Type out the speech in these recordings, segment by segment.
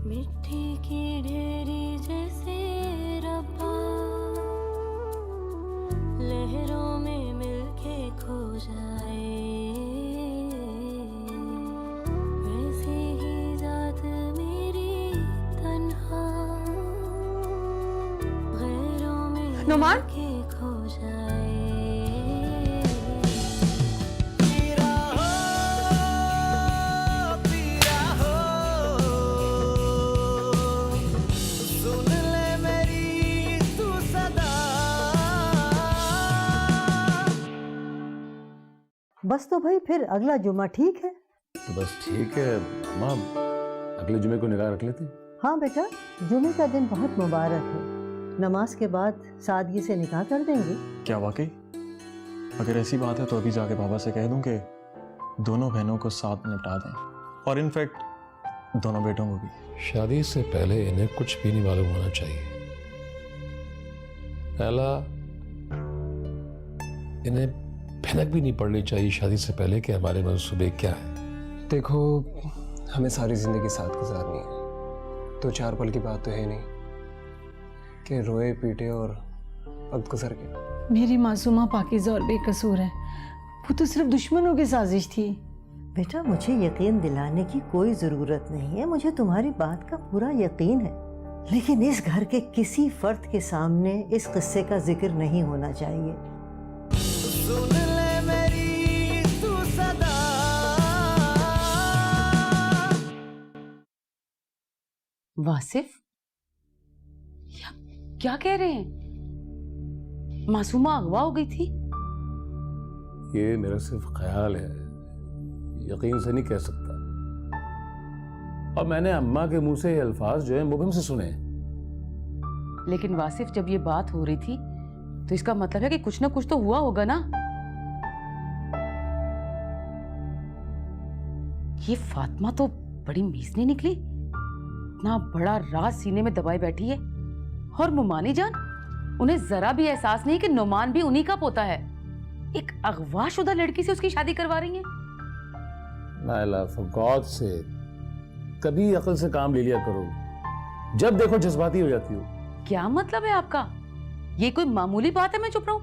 मिट्टी की ढेरी जैसे रब्बा, लहरों में मिलके खो जाए, वैसे ही जात मेरी तन्हा, गैरों में मिलके खो जाए। बस तो भाई फिर अगला जुमा ठीक है। तो बस ठीक है अम्मा, अगले जुमे को निगाह रख लेते हैं। हाँ बेटा, जुमे का दिन बहुत मुबारक है। नमाज के बाद सादगी से निकाह कर देंगे। क्या वाकई? अगर ऐसी बात है तो अभी जाके बाबा से कह दूं कि दोनों बहनों को साथ निपटा दें, और इनफैक्ट दोनों बेटों को भी। शादी से पहले इन्हें कुछ भी नहीं मालूम होना चाहिए। पहला, इन्हें भनक भी नहीं पड़नी चाहिए शादी से पहले कि हमारे मंसूबे क्या है। देखो, हमें सारी जिंदगी साथ गुजारनी है, तो 4 पल की बात तो है नहीं कि रोए पीटे और वक्त गुजर गया। मेरी मासूमा पाकीज़ा और बेकसूर है, वो तो सिर्फ दुश्मनों की साजिश थी। बेटा, मुझे यकीन दिलाने की कोई ज़रूरत नहीं है, मुझे तुम्हारी बात का पूरा यकीन है, लेकिन इस घर के किसी फर्द के सामने इस किस्से का जिक्र नहीं होना चाहिए। सुन ले मेरी तू सदा। वासिफ, क्या कह रहे हैं? मासूमा अगवा हो गई थी? ये मेरा सिर्फ ख्याल है, यकीन से नहीं कह सकता। और मैंने अम्मा के मुंह से ये अल्फाज जो है मुबहिम से सुने। लेकिन वासिफ, जब ये बात हो रही थी तो इसका मतलब है कि कुछ ना कुछ तो हुआ होगा ना। ये फातिमा तो बड़ी मीसनी निकली, इतना बड़ा राज सीने में दबाए बैठी है। और मुमानी जान, उन्हें जरा भी एहसास नहीं कि नुमान भी उन्हीं का पोता है। एक अगवाशुदा लड़की से उसकी शादी करवा रही हैं। नाइला, फॉर गॉड से कभी अकल से काम ले लिया करो, जब देखो जज्बाती हो जाती हो। क्या मतलब है आपका? ये कोई मामूली बात है मैं चुप रहूं?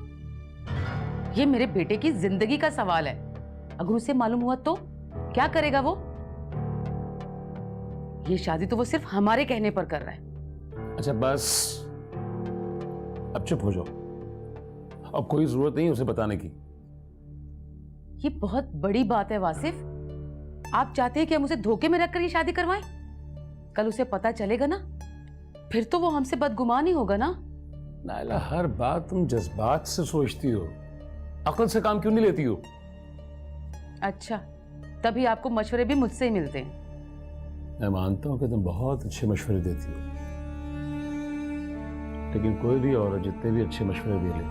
ये मेरे बेटे की जिंदगी का सवाल है। अगर उसे मालूम हुआ तो क्या करेगा वो? ये शादी तो वो सिर्फ हमारे कहने पर कर रहा है। अच्छा बस, अब चुप हो जाओ। अब कोई जरूरत नहीं उसे बताने की। ये बहुत बड़ी बात है वासिफ। आप चाहते हैं कि हम उसे धोखे में रखकर ये शादी करवाएं? कल उसे पता चलेगा ना, फिर तो वो हमसे बदगुमान ही होगा ना। नाइला, हर बात तुम जज्बात से सोचती हो, अकल से काम क्यों नहीं लेती हो? अच्छा, तभी आपको मशवरे भी मुझसे ही मिलते हैं। मैं मानता हूं कि तुम बहुत अच्छे मशवरे देती हो, लेकिन कोई भी औरत जितने भी अच्छे मशवरे दे ले,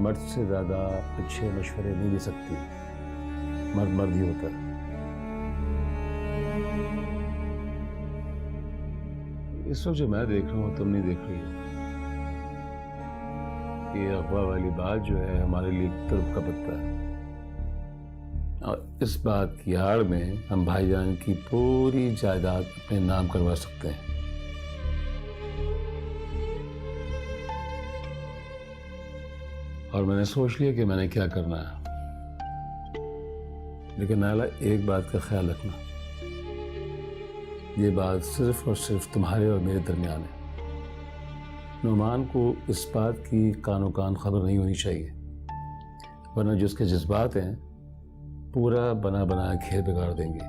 मर्द से ज्यादा अच्छे मशवरे नहीं दे सकती। मर्द मर्द ही होता है। इस वक्त जो मैं देख रहा हूं तुम नहीं देख रही हो। ये अफवाह वाली बात जो है हमारे लिए तुर्क का पत्ता है, और इस बात की आड़ में हम भाईजान की पूरी जायदाद अपने नाम करवा सकते हैं। और मैंने सोच लिया कि मैंने क्या करना है। लेकिन नाला, एक बात का ख्याल रखना, ये बात सिर्फ और सिर्फ तुम्हारे और मेरे दरमियान है। नुमान को इस बात की कानो कान खबर नहीं होनी चाहिए, वरना जो उसके जज्बात हैं पूरा बना बना खेल बिगाड़ देंगे।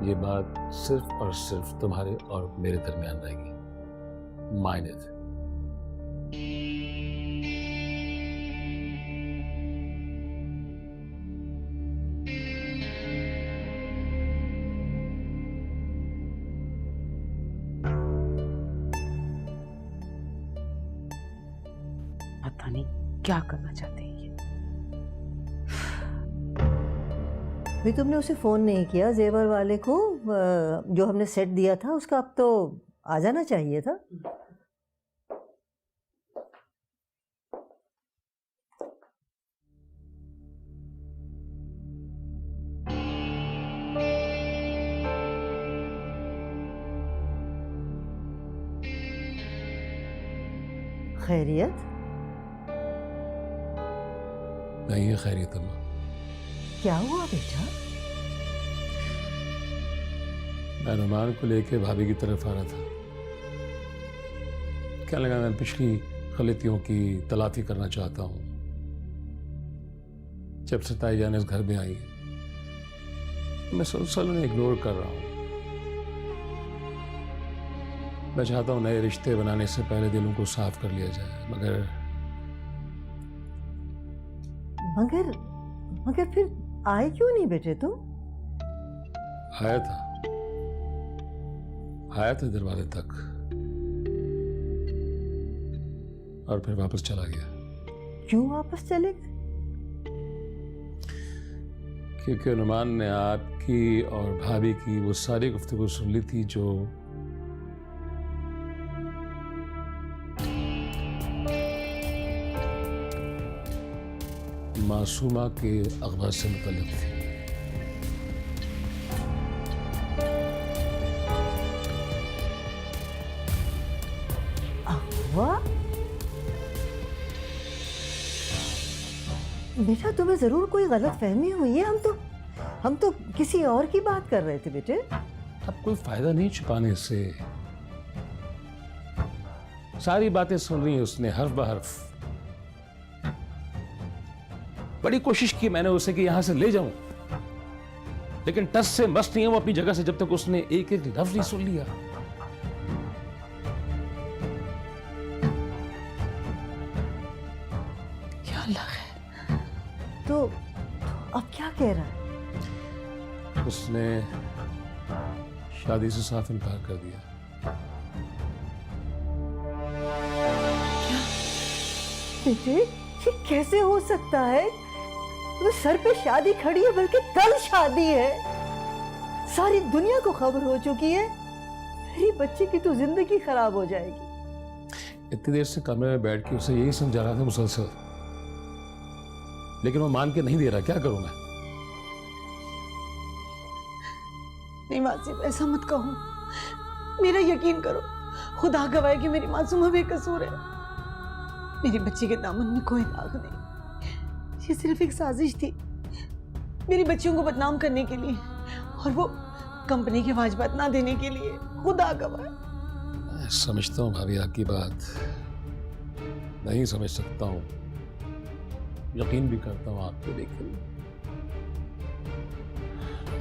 ये बात सिर्फ और सिर्फ तुम्हारे और मेरे दरमियान रहेगी। Mind it. पता नहीं क्या करना चाहते हैं ये। भाई, तुमने उसे फोन नहीं किया जेवर वाले को? जो हमने सेट दिया था उसका अब तो आ जाना चाहिए था। खैरियत? नहीं है खैरियत अम्मा। क्या हुआ बेटा? मैं नुमान को लेके भाभी की तरफ आ रहा था। क्या लगा, मैं पिछली गलतियों की तलाफी करना चाहता हूँ। जब से ताई जान इस घर में आई है, मैं सलसल उन्हें इग्नोर कर रहा हूँ। मैं चाहता हूँ नए रिश्ते बनाने से पहले दिलों को साफ कर लिया जाए, मगर मगर मगर फिर आए क्यों नहीं बेटे तुम? आया था दरवाजे तक और फिर वापस चला गया। क्यों वापस चले गए? क्योंकि नुमान ने आपकी और भाभी की वो सारी गुफ्तगू सुन ली थी जो मासूमा के अखबार से मुतल्लिक थी। वाह बेटा, तुम्हें जरूर कोई गलत फहमी हुई है। हम तो किसी और की बात कर रहे थे बेटे। अब कोई फायदा नहीं छुपाने से। सारी बातें सुन रही है उसने हर्फ ब हर्फ। बड़ी कोशिश की मैंने उसे कि यहां से ले जाऊं, लेकिन टस से मस नहीं है वो अपनी जगह से जब तक उसने एक एक लफ्ज नहीं सुन लिया। या अल्लाह है। तो अब क्या कह रहा है? उसने शादी से साफ इनकार कर दिया। बेटे ये कैसे हो सकता है? वो सर पे शादी खड़ी है, बल्कि कल शादी है। सारी दुनिया को खबर हो चुकी है। मेरी बच्ची की तो जिंदगी खराब हो जाएगी। इतनी देर से कमरे में बैठ के उसे यही समझा रहा था मुसलसल, लेकिन वो मान के नहीं दे रहा। क्या करूं मैं? नहीं वासिफ, ऐसा मत कहो। मेरा यकीन करो, खुदा गवाह कि मेरी मासूमा बेकसूर है। मेरी बच्ची के दामन में कोई दाग नहीं। ये सिर्फ एक साजिश थी मेरी बच्चियों को बदनाम करने के लिए, और वो कंपनी के वाजिबात ना देने के लिए। खुदा गवाह। समझता हूँ भाभी आपकी बात, नहीं समझ सकता हूँ, यकीन भी करता हूँ आपको, लेकिन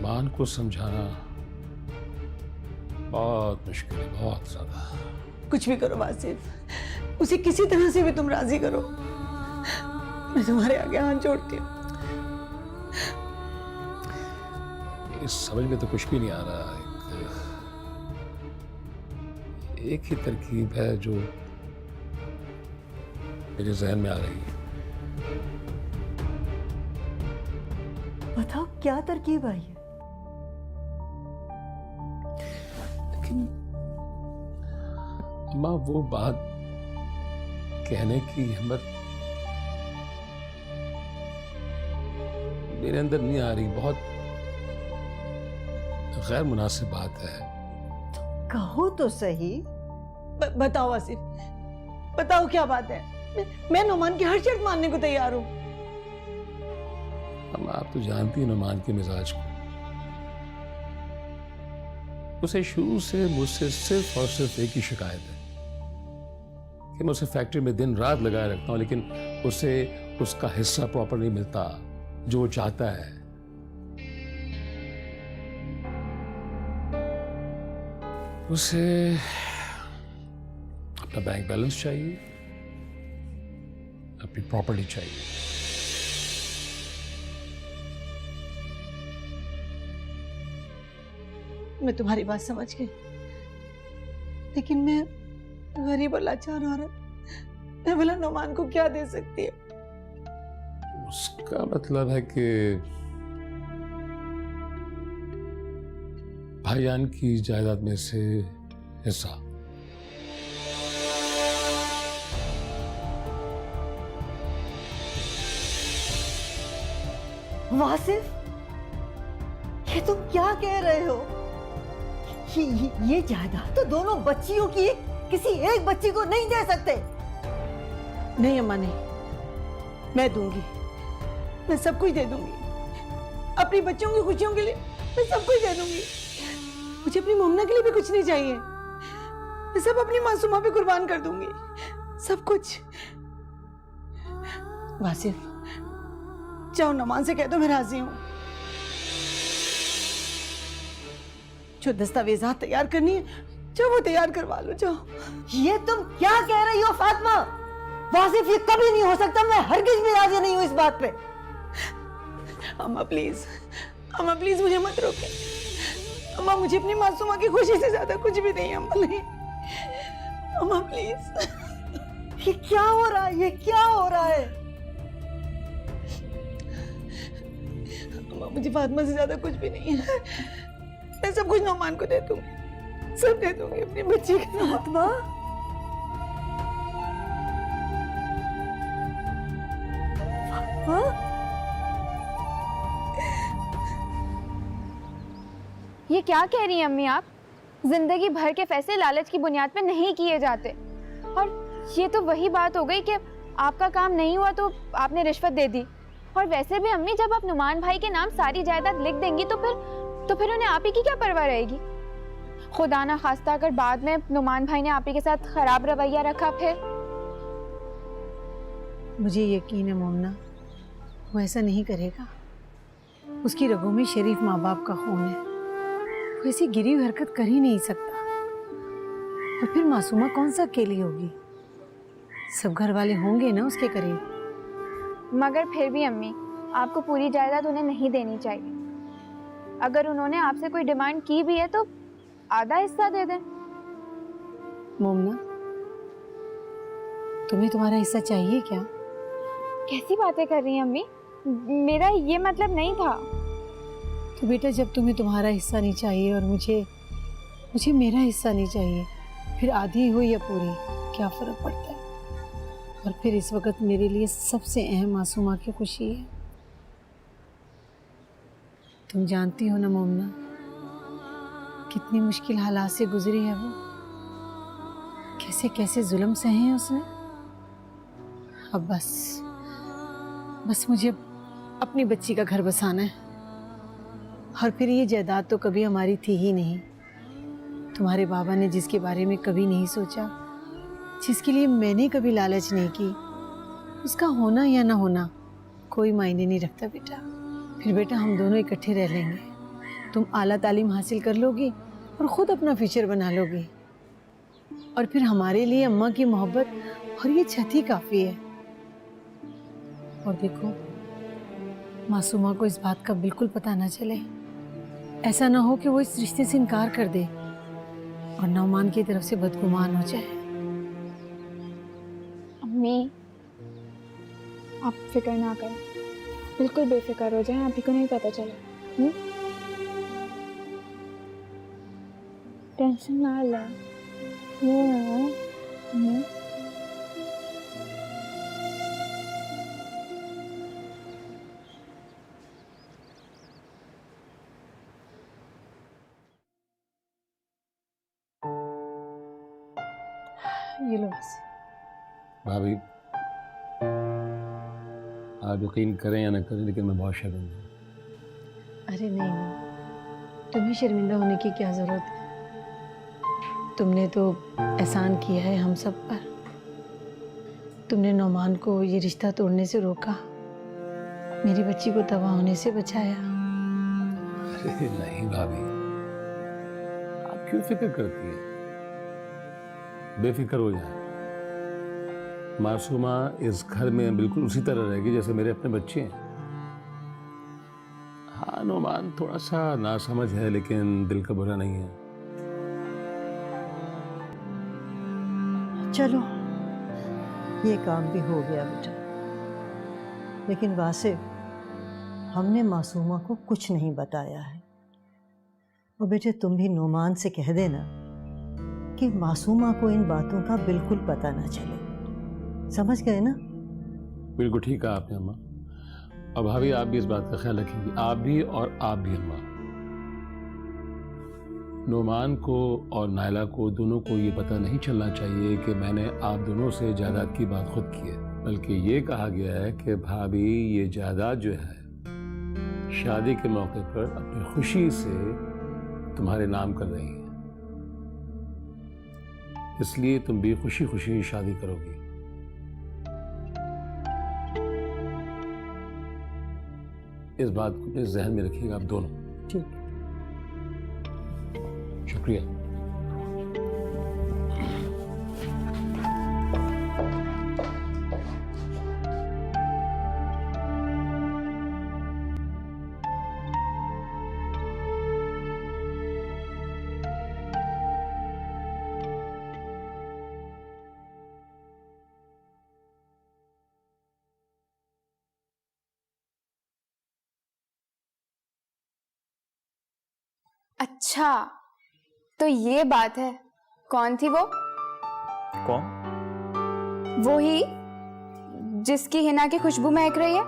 मान को समझाना बहुत मुश्किल है, बहुत ज्यादा। कुछ भी करो वासिफ, उसे किसी तरह से भी तुम राजी करो। मैं तुम्हारे आगे हाथ जोड़ती हूँ। इस समझ में तो कुछ भी नहीं आ रहा। एक ही तरकीब है जो मेरे जहन में आ रही है। बताओ क्या तरकीब आई है? लेकिन अम्मा वो बात कहने की हिम्मत मेरे अंदर नहीं आ रही। बहुत गैर मुनासिब बात है। कहो तो सही। बताओ आसिफ, बताओ क्या बात है। मैं नुमान की हर शर्त मानने को तैयार हूँ। अम्मा आप तो जानती हैं नुमान के मिजाज को। उसे शुरू से मुझसे सिर्फ और सिर्फ एक ही शिकायत है कि मैं उसे फैक्ट्री में दिन रात लगाए रखता हूं, लेकिन उसे उसका हिस्सा प्रॉपर नहीं मिलता जो वो चाहता है। उसे अपना बैंक बैलेंस चाहिए, अपनी प्रॉपर्टी चाहिए। मैं तुम्हारी बात समझ गई, लेकिन मैं गरीब और लाचार औरत, मैं भला नुमान को क्या दे सकती है? उसका मतलब है कि भाईजान की जायदाद में से हिस्सा। वासिफ, ये तुम क्या कह रहे हो? ये जायदाद तो दोनों बच्चियों की, किसी एक बच्ची को नहीं दे सकते। नहीं अम्मा नहीं, मैं दूंगी, मैं सब कुछ दे दूंगी। अपनी बच्चों की खुशियों के लिए मैं सब कुछ दे दूंगी। मुझे अपनी मोमना के लिए भी कुछ नहीं चाहिए। मैं सब अपनी मासूमा पे कुर्बान कर दूंगी, सब कुछ। वासिफ, जाओ नमान से कह दो मैं राजी हूं। जो दस्तावेजात तैयार करनी है, जो वो तैयार करवा लो, जाओ। ये तुम क्या कह रही हो फातिमा? वासिफ, ये कभी नहीं हो सकता। मैं हरगिज भी राजी नहीं हूं इस बात पे। अम्मा प्लीज मुझे मत रोके। अम्मा, मुझे अपनी मासूमा की खुशी से ज्यादा कुछ भी नहीं। अम्मा नहीं, अम्मा प्लीज। ये क्या हो रहा है? ये क्या हो रहा है? अम्मा, मुझे फातिमा से ज्यादा कुछ भी नहीं है। मैं सब कुछ नौमान को दे दूंगी, सब दे दूंगी अपनी बच्ची के नाम। फातिमा, हाँ? ये क्या कह रही हैं अम्मी आप? जिंदगी भर के फैसले लालच की बुनियाद पे नहीं किए जाते। और ये तो वही बात हो गई कि आपका काम नहीं हुआ तो आपने रिश्वत दे दी। और वैसे भी अम्मी, जब आप नुमान भाई के नाम सारी जायदाद लिख देंगी तो फिर उन्हें आप ही की क्या परवाह रहेगी? खुदा ना खास्ता अगर बाद में नुमान भाई ने आप ही के साथ खराब रवैया रखा फिर? मुझे यकीन है मोमना, वो ऐसा नहीं करेगा। उसकी रगों में शरीफ माँ बाप का खून है। वो ऐसी गिरी हुई हरकत कर ही नहीं सकता। और फिर मासूमा कौन सा अकेली होगी? सब घर वाले होंगे ना उसके करीब। मगर फिर भी अम्मी, आपको पूरी जायदाद उन्हें नहीं देनी चाहिए। अगर उन्होंने आपसे कोई डिमांड की भी है तो आधा हिस्सा दे दें। मोमना, तुम्हें तुम्हारा हिस्सा चाहिए क्या? कैसी बातें कर रही हैं अम्मी? मेरा ये मतलब नहीं था। तो बेटा, जब तुम्हें तुम्हारा हिस्सा नहीं चाहिए और मुझे मेरा हिस्सा नहीं चाहिए, फिर आधी हो या पूरी, क्या फर्क पड़ता है? और फिर इस वक्त मेरे लिए सबसे अहम मासूमा की खुशी है। तुम जानती हो ना मोमना, कितनी मुश्किल हालात से गुजरी है वो, कैसे कैसे जुल्म सहे हैं उसने। अब बस मुझे अपनी बच्ची का घर बसाना है। और फिर ये जायदाद तो कभी हमारी थी ही नहीं। तुम्हारे बाबा ने जिसके बारे में कभी नहीं सोचा, जिसके लिए मैंने कभी लालच नहीं की, उसका होना या ना होना कोई मायने नहीं रखता बेटा। फिर बेटा, हम दोनों इकट्ठे रह लेंगे। तुम आला तालीम हासिल कर लोगी और ख़ुद अपना फ्यूचर बना लोगी। और फिर हमारे लिए अम्मा की मोहब्बत और ये छत ही काफ़ी है। और देखो, मासूमा को इस बात का बिल्कुल पता ना चले। ऐसा ना हो कि वो इस रिश्ते से इनकार कर दे और नौमान की तरफ से बदगुमान हो जाए। अम्मी, आप फिक्र ना करें, बिल्कुल बेफिक्र हो जाएं। अभी को नहीं पता चला। टेंशन ना लें। ये लो बस। भाभी, आप यकीन करें या न करें, लेकिन मैं बहुत शर्मिंदा हूँ। अरे नहीं, तुम्हें शर्मिंदा होने की क्या ज़रूरत है? तुमने तो एहसान किया है हम सब पर। तुमने नौमान को ये रिश्ता तोड़ने से रोका, मेरी बच्ची को तबाह होने से बचाया। अरे नहीं भाभी, आप क्यों फिक्र करती हैं? बेफिक्र हो जाए। मासूमा इस घर में बिल्कुल उसी तरह रहेगी जैसे मेरे अपने बच्चे हैं। हाँ, नौमान थोड़ा सा नासमझ है, लेकिन दिल का बुरा नहीं है। चलो, ये काम भी हो गया बेटा। लेकिन वासिफ, हमने मासूमा को कुछ नहीं बताया है। और बेटे, तुम भी नोमान से कह देना कि मासूमा को इन बातों का बिल्कुल पता ना चले। समझ गए ना? बिल्कुल ठीक कहा आपने अम्मा। और भाभी, आप भी इस बात का ख्याल रखेंगी, आप भी और आप भी अम्मा। नोमान को और नायला को दोनों को ये पता नहीं चलना चाहिए कि मैंने आप दोनों से जायदाद की बात खुद की है। बल्कि ये कहा गया है कि भाभी ये जायदाद जो है शादी के मौके पर अपनी खुशी से तुम्हारे नाम कर रही है, इसलिए तुम भी खुशी खुशी शादी करोगी। इस बात को अपने जहन में रखिएगा आप दोनों। ठीक। शुक्रिया। अच्छा, तो ये बात है। कौन थी वो? कौन? वो ही जिसकी हिना की खुशबू महक रही है?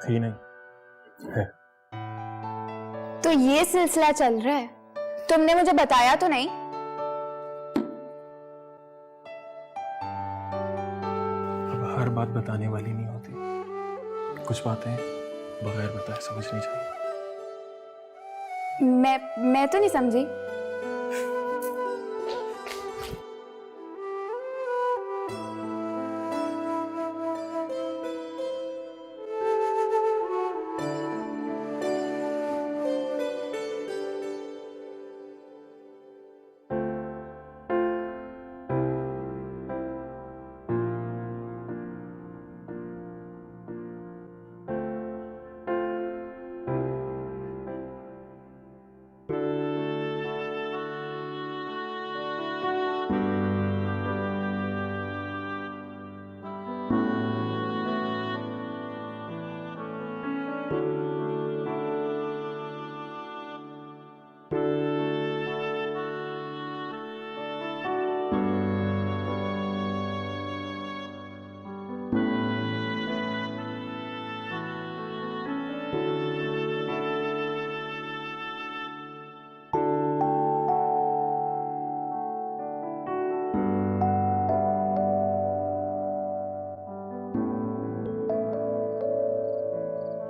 थी नहीं है। तो ये सिलसिला चल रहा है, तुमने मुझे बताया तो नहीं? अब हर बात बताने वाली नहीं होती, कुछ बातें बगैर बताए समझनी चाहिए। मैं तो नहीं समझी।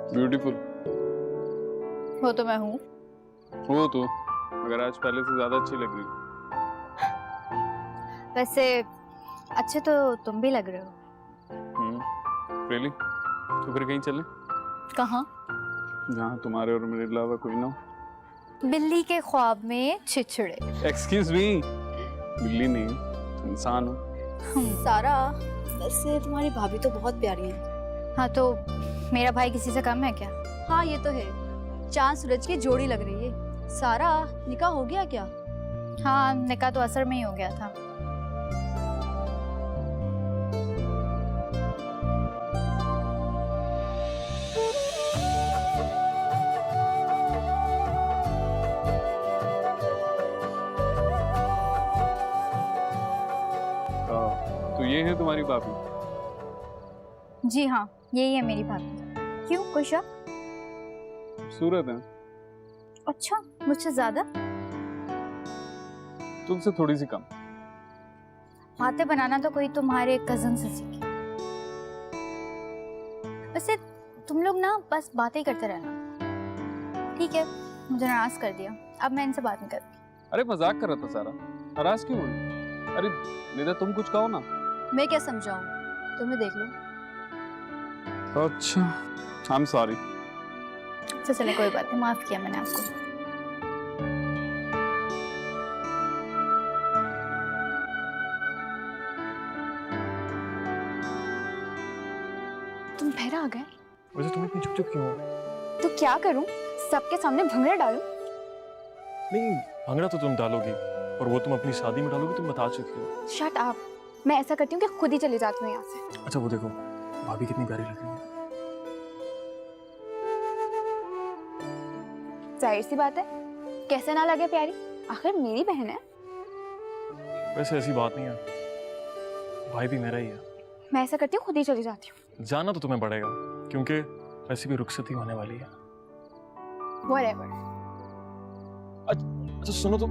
ब्यूटीफुल हो तो मैं हूँ। हो तो, मगर आज पहले से ज्यादा अच्छी लग रही हो। वैसे अच्छे तो तुम भी लग रहे हो। रियली? तो फिर कहीं चलें? कहाँ? जहाँ तुम्हारे और मेरे अलावा कोई ना हो। बिल्ली के ख्वाब में छिछड़े। एक्सक्यूज मी, बिल्ली नहीं, इंसान हो। सारा, वैसे तुम्हारी भाभी तो बहुत प्यारी है। हाँ तो मेरा भाई किसी से कम है क्या? हाँ ये तो है, चांद सूरज की जोड़ी लग रही है। सारा, निकाह हो गया क्या? हाँ, निकाह तो असर में ही हो गया था। तो ये है तुम्हारी भाभी? जी हाँ, यही है मेरी भाभी। क्यों, कोई शक? खूबसूरत है। अच्छा, मुझसे ज्यादा? तुमसे थोड़ी सी कम। बातें बनाना तो कोई तुम्हारे कजन से सीखे। वैसे तुम लोग ना बस बातें ही करते रहना। ठीक है, मुझे नाराज कर दिया, अब मैं इनसे बात नहीं करूँगी। अरे मजाक कर रहा था सारा, नाराज क्यों हुई? अरे निदा तुम कुछ कहो ना। मैं क्या समझाऊं, तुम्हें देख लो। अच्छा, आई एम सॉरी। अच्छा चले, कोई बात नहीं, माफ किया मैंने आपको। तुम फिर आ गए? वैसे तुम इतनी चुप क्यों हो? तो क्या करूं, सबके सामने भंगड़ा डालूं? नहीं, भंगड़ा तो तुम डालोगी, और वो तुम अपनी शादी में डालोगी, तुम बता चुकी हो। शट अप, मैं ऐसा करती हूँ कि खुद ही चली जाती हूँ यहाँ से। अच्छा वो देखो, भाभी कितनी प्यारी लग रही है। जाहिर सी बात है, कैसे ना लगे प्यारी, आखिर मेरी बहन है। वैसे ऐसी बात नहीं है, भाई भी मेरा ही है। मैं ऐसा करती हूँ, खुद ही चली जाती हूँ। जाना तो तुम्हें पड़ेगा, क्योंकि वैसे भी रुखसती होने वाली है। Whatever। अच्छा सुनो तो,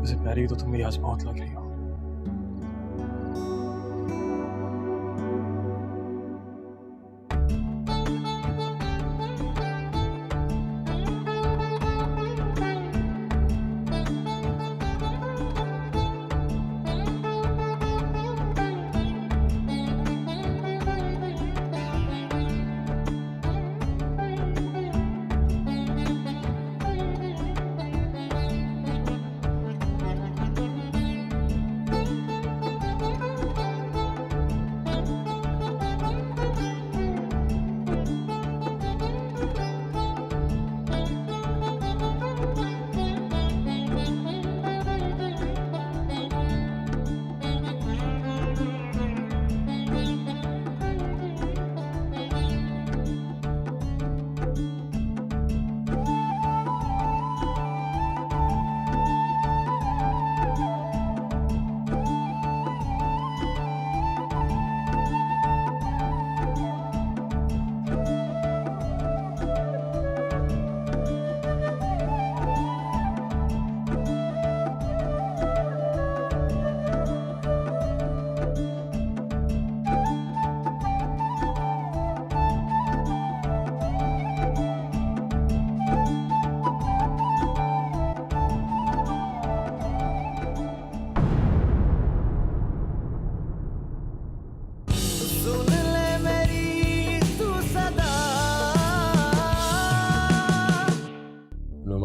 वैसे प्यारी तो तुम भी आज बहुत लग रही हो।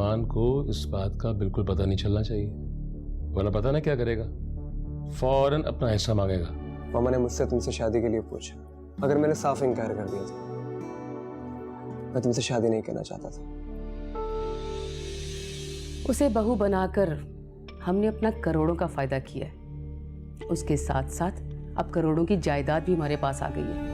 नुमान को इस बात का बिल्कुल पता नहीं चलना चाहिए, वरना पता ना क्या करेगा, फौरन अपना हिस्सा मांगेगा। मामा ने मुझसे तुमसे शादी के लिए पूछा, अगर मैंने साफ इनकार कर दिया था, मैं तुमसे शादी नहीं करना चाहता था। उसे बहू बनाकर हमने अपना करोड़ों का फायदा किया है, उसके साथ साथ अब करोड़ों की जायदाद भी हमारे पास आ गई है।